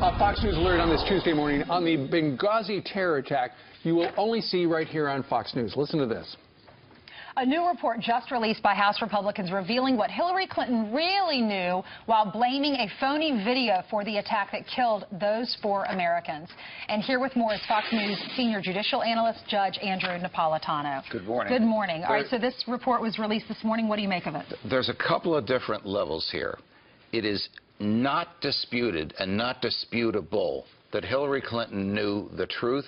Fox News alert on this Tuesday morning on the Benghazi terror attack you will only see right here on Fox News. Listen to this. A new report just released by House Republicans revealing what Hillary Clinton really knew while blaming a phony video for the attack that killed those 4 Americans. And here with more is Fox News senior judicial analyst, Judge Andrew Napolitano. Good morning. Good morning. All right, so this report was released this morning. What do you make of it? There's a couple of different levels here. It is not disputed and not disputable that Hillary Clinton knew the truth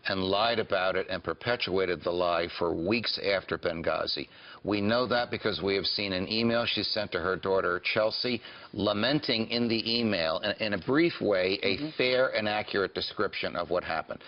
and lied about it and perpetuated the lie for weeks after Benghazi. We know that because we have seen an email she sent to her daughter, Chelsea, lamenting in the email, in a brief way, a fair and accurate description of what happened.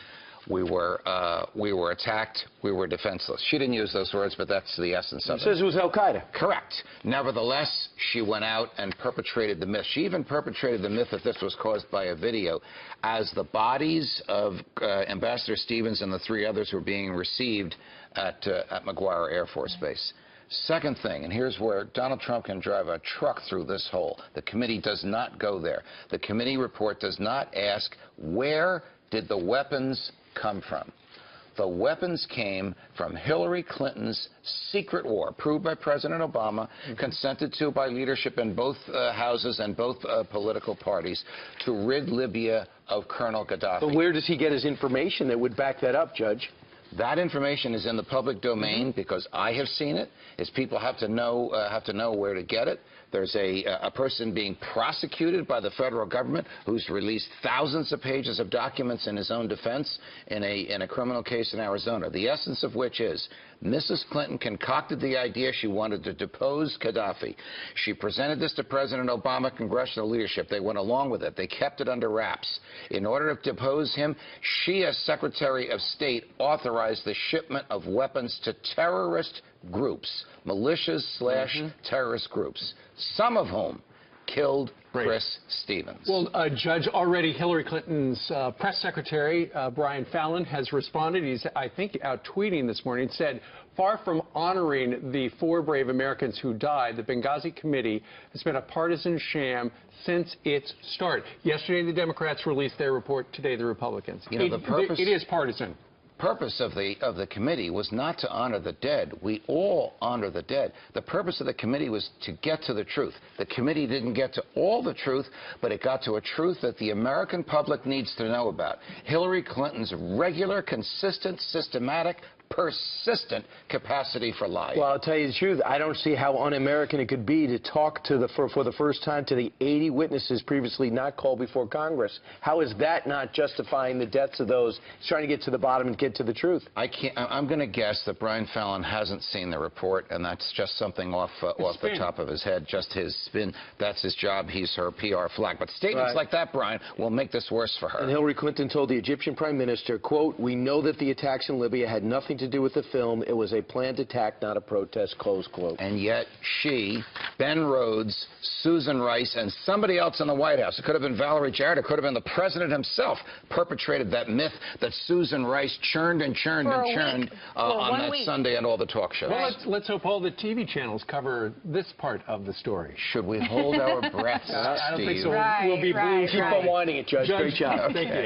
We were attacked. We were defenseless. She didn't use those words, but that's the essence of it. She says it was Al-Qaeda. Correct. Nevertheless, she went out and perpetrated the myth. She even perpetrated the myth that this was caused by a video. As the bodies of Ambassador Stevens and the 3 others were being received at McGuire Air Force Base. Second thing, and here's where Donald Trump can drive a truck through this hole. The committee does not go there. The committee report does not ask, where did the weapons come from? The weapons came from Hillary Clinton's secret war, approved by President Obama, consented to by leadership in both houses and both political parties, to rid Libya of Colonel Gaddafi. But where does he get his information that would back that up, Judge? That information is in the public domain because I have seen it. Is people have to know where to get it. There's a person being prosecuted by the federal government who's released thousands of pages of documents in his own defense in a criminal case in Arizona. The essence of which is Mrs. Clinton concocted the idea she wanted to depose Gaddafi. She presented this to President Obama, congressional leadership. They went along with it. They kept it under wraps. In order to depose him, she, as Secretary of State, authorized the shipment of weapons to terrorist groups, militias / terrorist groups, some of whhom killed Chris Stevens. Well, Judge, already Hillary Clinton's press secretary, Brian Fallon, has responded. He's, I think, out tweeting this morning, said, far from honoring the 4 brave Americans who died, the Benghazi committee has been a partisan sham since its start. Yesterday, the Democrats released their report. Today, the Republicans. You know, it is partisan. Purpose of the committee was not to honor the dead. We all honor the dead. The purpose of the committee was to get to the truth. The committee didn't get to all the truth, but it got to a truth that the American public needs to know about. Hillary Clinton's regular, consistent, systematic, persistent capacity for lying. Well, I'll tell you the truth. I don't see how un-American it could be to talk to for the first time to the 80 witnesses previously not called before Congress. How is that not justifying the deaths of those? He's trying to get to the bottom and get to the truth. I'm going to guess that Brian Fallon hasn't seen the report, and that's just something off the top of his head, just his spin. That's his job. He's her PR flag. But statements like that, Brian, will make this worse for her. And Hillary Clinton told the Egyptian Prime Minister, quote, "We know that the attacks in Libya had nothing to do with the film. It was a planned attack, not a protest," close quote. And yet she, Ben Rhodes, Susan Rice, and somebody else in the White House, it could have been Valerie Jarrett, it could have been the president himself, perpetrated that myth that Susan Rice churned and churned and churned on that Sunday and all the talk shows. Well, let's hope all the TV channels cover this part of the story. Should we hold our breaths, I don't think Steve? so. We'll be Keep on winding it, Judge. Great job. Thank you.